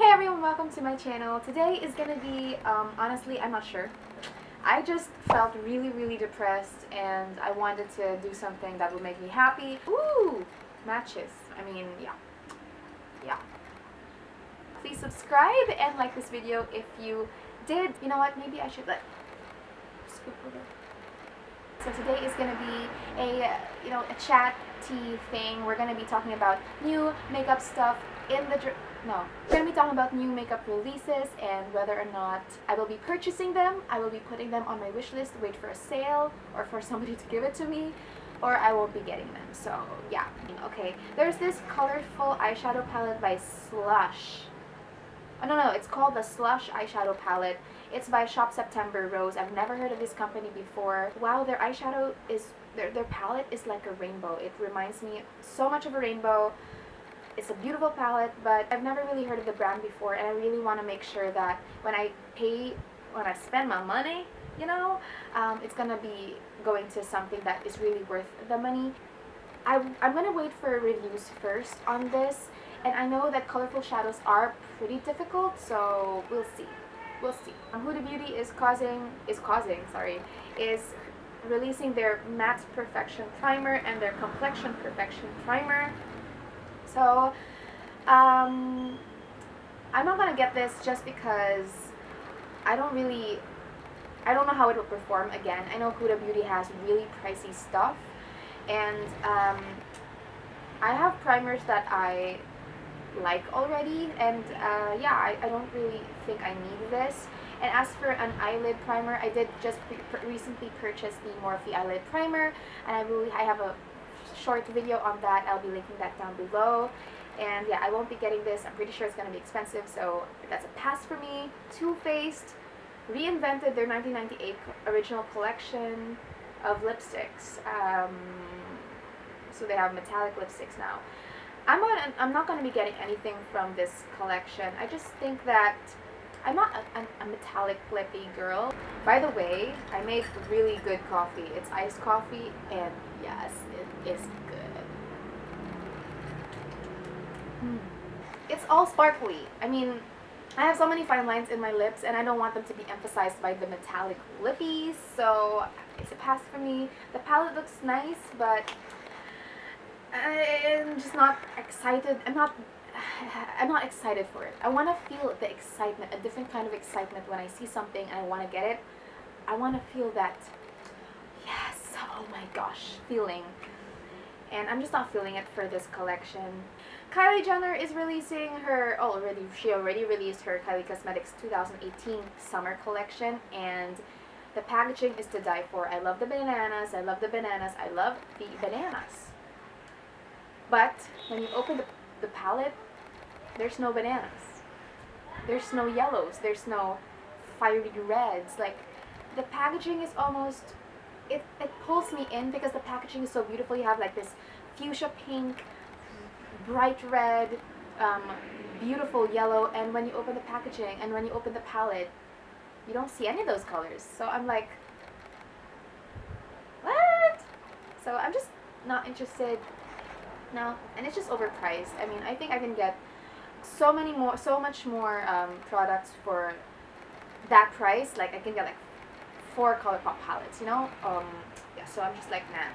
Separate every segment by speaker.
Speaker 1: Hey everyone, welcome to my channel. Today is gonna be, honestly, I'm not sure. I just felt really depressed and I wanted to do something that would make me happy. Ooh, matches. I mean, yeah. Please subscribe and like this video if you did. You know what, maybe I should scoop over. So today is going to be a chatty thing. We're going to be talking about new makeup stuff we're going to be talking about new makeup releases and whether or not I will be purchasing them. I will be putting them on my wish list, wait for a sale or for somebody to give it to me, or I won't be getting them. So yeah. Okay, there's this colorful eyeshadow palette by Slush. Oh, no, it's called the Slush eyeshadow palette. It's by Shop September Rose. I've never heard of this company before. Wow, their eyeshadow is, their palette is like a rainbow. It reminds me so much of a rainbow. It's a beautiful palette, but I've never really heard of the brand before, and I really want to make sure that when I spend my money, it's gonna be going to something that is really worth the money. I'm gonna wait for reviews first on this, and I know that colorful shadows are pretty difficult, so we'll see. Huda Beauty is releasing their Matte Perfection Primer and their Complexion Perfection Primer. So, I'm not gonna get this just because I don't know how it will perform again. I know Huda Beauty has really pricey stuff, and I have primers that I like already, and I don't really think I need this. And as for an eyelid primer, I did just recently purchase the Morphe eyelid primer, and I have a short video on that. I'll be linking that down below. And yeah, I won't be getting this. I'm pretty sure it's going to be expensive, so that's a pass for me. Too Faced reinvented their 1998 original collection of lipsticks. So they have metallic lipsticks now. I'm not going to be getting anything from this collection. I just think that I'm not a metallic lippy girl. By the way, I made really good coffee. It's iced coffee, and yes, it is good. It's all sparkly. I mean, I have so many fine lines in my lips, and I don't want them to be emphasized by the metallic lippies, so it's a pass for me. The palette looks nice, but I'm just not excited. I'm not excited for it. I want to feel the excitement, a different kind of excitement when I see something and I want to get it. I want to feel that, yes, oh my gosh, feeling. And I'm just not feeling it for this collection. Kylie Jenner is releasing her, she already released her Kylie Cosmetics 2018 summer collection, and the packaging is to die for. I love the bananas, I love the bananas, I love the bananas. But when you open the palette, there's no bananas. There's no yellows. There's no fiery reds. Like, the packaging is almost, it pulls me in because the packaging is so beautiful. You have like this fuchsia pink, bright red, beautiful yellow, and when you open the packaging and when you open the palette, you don't see any of those colors. So I'm like, what? So I'm just not interested. No, and it's just overpriced. I mean, I think I can get so much more products for that price. Like, I can get like 4 ColourPop palettes, yeah, so I'm just like, nah.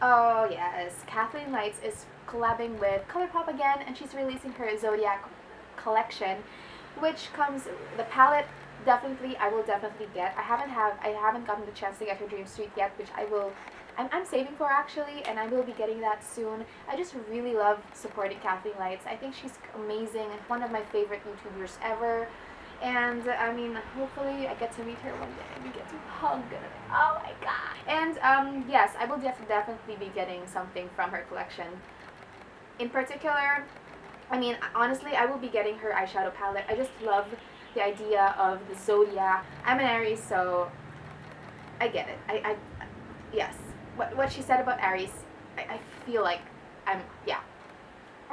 Speaker 1: Oh yes, Kathleen Lights is collabing with ColourPop again, and she's releasing her Zodiac collection, which comes, the palette I will definitely get. I haven't gotten the chance to get her Dream Street yet, which I'm saving for actually, and I will be getting that soon. I just really love supporting Kathleen Lights. I think she's amazing and one of my favorite YouTubers ever. And I mean, hopefully I get to meet her one day and we get to hug. Oh my god. And yes, I will definitely be getting something from her collection. In particular, I mean, honestly, I will be getting her eyeshadow palette. I just love the idea of the zodiac. I'm an Aries, so I get it. Yes. What she said about Aries, I feel like I'm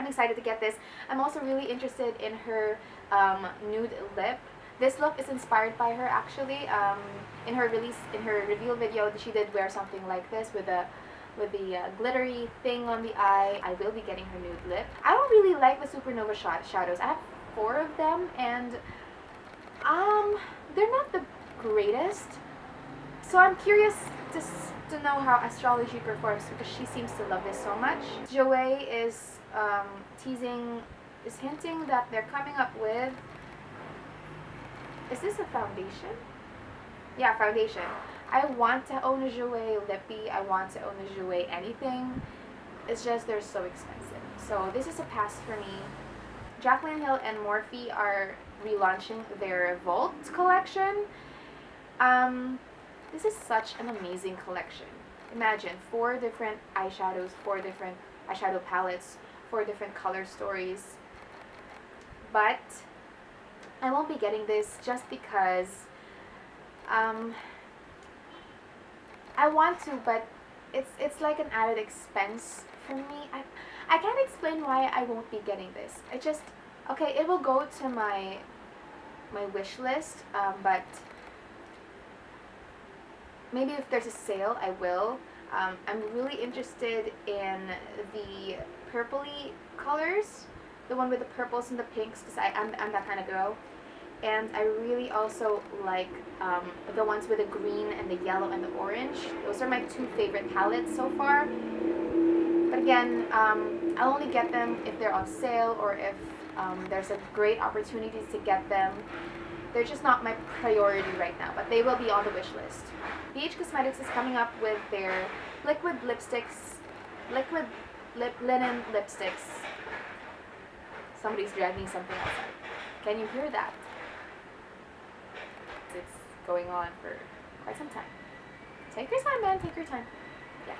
Speaker 1: excited to get this. I'm also really interested in her nude lip. This look is inspired by her actually. In her reveal video, she did wear something like this with the glittery thing on the eye. I will be getting her nude lip. I don't really like the Supernova shadows. I have 4 of them, and they're not the greatest. So I'm curious to know how astrology performs because she seems to love this so much. Joey is hinting that they're coming up with, is this a foundation? Yeah, foundation. I want to own a Jouer lippy. I want to own a Jouer anything. It's just they're so expensive. So this is a pass for me. Jaclyn Hill and Morphe are relaunching their Vault collection. This is such an amazing collection. Imagine 4 different eyeshadows, 4 different eyeshadow palettes, 4 different color stories. But I won't be getting this just because I want to, but it's like an added expense for me. I can't explain why I won't be getting this. Okay, it will go to my wish list, but maybe if there's a sale, I will. I'm really interested in the purpley colors, the one with the purples and the pinks, because I'm that kind of girl. And I really also like the ones with the green and the yellow and the orange. Those are my 2 favorite palettes so far. But again, I'll only get them if they're on sale or if there's a great opportunity to get them. They're just not my priority right now, but they will be on the wish list. BH Cosmetics is coming up with their liquid lipsticks, linen lipsticks. Somebody's dragging something outside. Can you hear that? It's going on for quite some time. Take your time, man. Take your time. Yeah.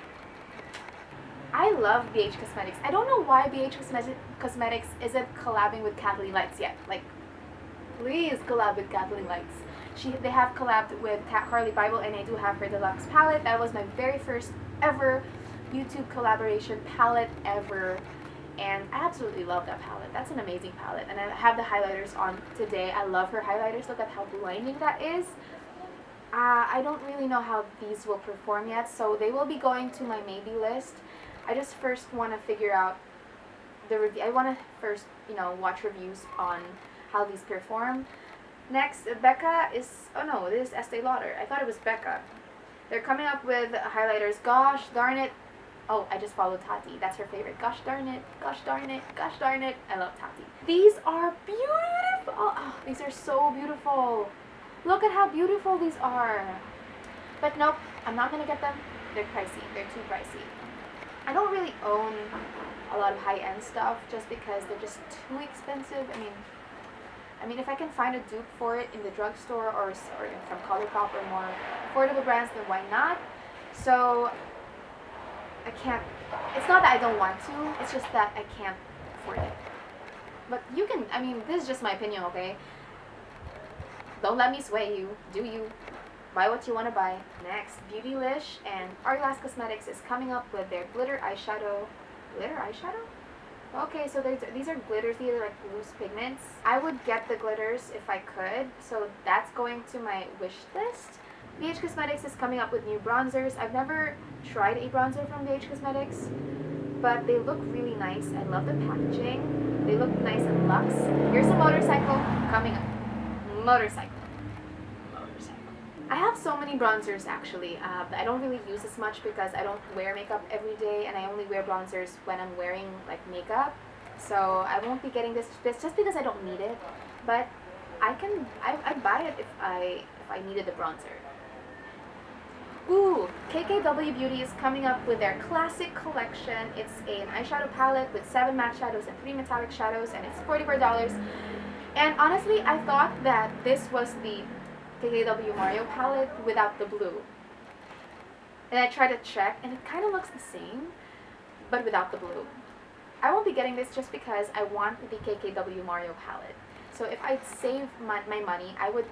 Speaker 1: I love BH Cosmetics. I don't know why BH Cosmetics isn't collabing with Kathleen Lights yet. Like, please collab with Kathleen Lights. They have collabed with Carly Bible, and I do have her deluxe palette. That was my very first ever YouTube collaboration palette ever. And I absolutely love that palette. That's an amazing palette. And I have the highlighters on today. I love her highlighters. Look at how blinding that is. I don't really know how these will perform yet, so they will be going to my maybe list. I just first want to figure out the review. I want to first, watch reviews on how these perform. Next, Becca is, oh no, this is Estee Lauder. I thought it was Becca. They're coming up with highlighters. Gosh darn it. Oh, I just followed Tati. That's her favorite. Gosh darn it. Gosh darn it. Gosh darn it. I love Tati. These are beautiful. Oh, these are so beautiful. Look at how beautiful these are. But nope, I'm not going to get them. They're pricey. They're too pricey. I don't really own a lot of high-end stuff just because they're just too expensive. I mean, if I can find a dupe for it in the drugstore or from ColourPop or more affordable brands, then why not? So I can't, it's not that I don't want to, it's just that I can't afford it. But you can, this is just my opinion, okay? Don't let me sway you. Do you. Buy what you want to buy. Next, Beautylish and Hourglass Cosmetics is coming up with their glitter eyeshadow. Glitter eyeshadow? Okay, so these are glitters. These are like loose pigments. I would get the glitters if I could, so that's going to my wish list. BH Cosmetics is coming up with new bronzers. I've never tried a bronzer from BH Cosmetics, but they look really nice. I love the packaging. They look nice and luxe. Here's a motorcycle coming up. Motorcycle. I have so many bronzers actually. I don't really use as much because I don't wear makeup every day, and I only wear bronzers when I'm wearing like makeup. So I won't be getting this just because I don't need it. But I'd buy it if I needed the bronzer. Ooh, KKW Beauty is coming up with their classic collection. It's an eyeshadow palette with 7 matte shadows and 3 metallic shadows, and it's $44. And honestly, I thought that this was the KKW Mario palette without the blue. And I tried to check, and it kind of looks the same, but without the blue. I won't be getting this just because I want the KKW Mario palette. So if I'd save my money, I would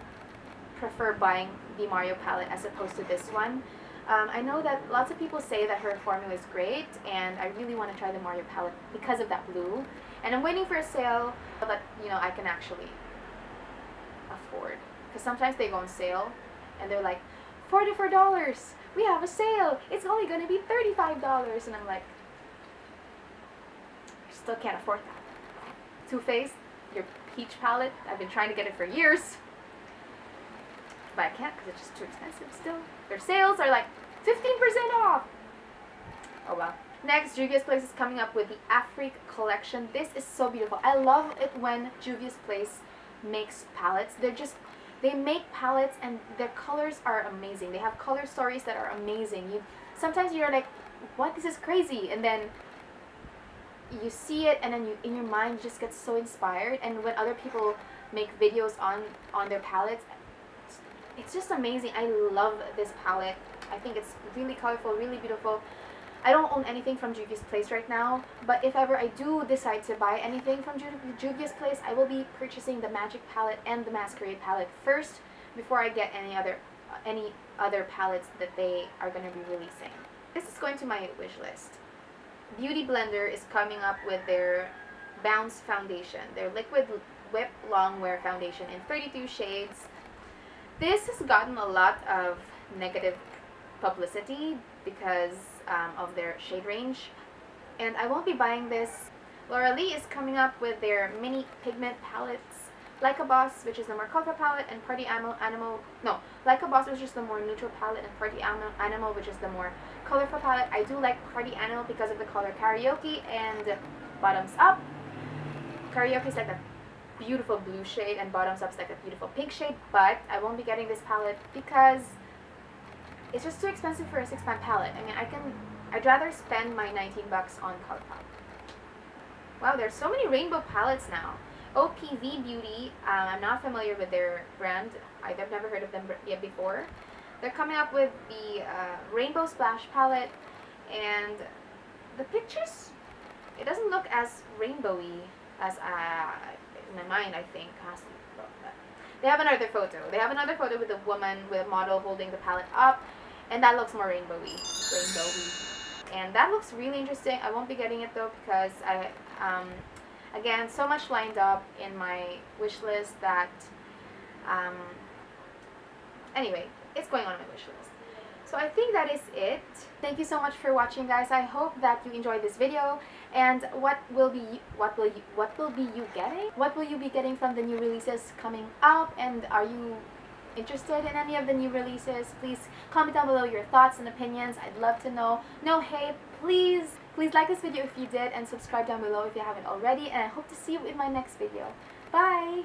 Speaker 1: prefer buying the Mario palette as opposed to this one. I know that lots of people say that her formula is great, and I really want to try the Mario palette because of that blue. And I'm waiting for a sale that I can actually afford. Because sometimes they go on sale, and they're like, $44, we have a sale, it's only going to be $35, and I'm like, I still can't afford that. Too Faced, you're peach palette. I've been trying to get it for years, but I can't because it's just too expensive still. Their sales are like 15% off. Oh wow. Next, Juvia's Place is coming up with the Afrique collection. This is so beautiful. I love it when Juvia's Place makes palettes. They make palettes and their colors are amazing. They have color stories that are amazing. Sometimes you're like, what? This is crazy. And then you see it and then in your mind you just get so inspired. And when other people make videos on their palettes, it's just amazing. I love this palette. I think it's really colorful, really beautiful. I don't own anything from Juvia's Place right now, but if ever I do decide to buy anything from Juvia's Place, I will be purchasing the Magic palette and the Masquerade palette first before I get any other palettes that they are going to be releasing. This is going to my wish list. Beauty Blender is coming up with their Bounce Foundation, their Liquid Whip Longwear Foundation in 32 shades. This has gotten a lot of negative publicity because of their shade range, and I won't be buying this. Laura Lee is coming up with their mini pigment palettes, Like a Boss, which is the more colorful palette, and Party Animal, Like a Boss, which is the more neutral palette, and Party Animal, which is the more colorful palette. I do like Party Animal because of the color Karaoke and Bottoms Up. Karaoke is like a beautiful blue shade, and Bottoms Up is like a beautiful pink shade, but I won't be getting this palette because it's just too expensive for a 6-pan palette. I mean, I'd rather spend my 19 bucks on ColourPop. Wow, there's so many rainbow palettes now. OPV Beauty, I'm not familiar with their brand. I've never heard of them yet before. They're coming up with the Rainbow Splash palette, and the pictures, it doesn't look as rainbowy as in my mind, I think. They have another photo. They have another photo with a woman, with a model holding the palette up, and that looks more rainbowy. And that looks really interesting. I won't be getting it though because again, so much lined up in my wish list that anyway, it's going on my wish list. So I think that is it. Thank you so much for watching, guys. I hope that you enjoyed this video. And what will you be getting from the new releases coming up? And are you interested in any of the new releases? Please comment down below your thoughts and opinions. I'd love to know. No hate, please like this video if you did, and subscribe down below if you haven't already. And I hope to see you in my next video. Bye.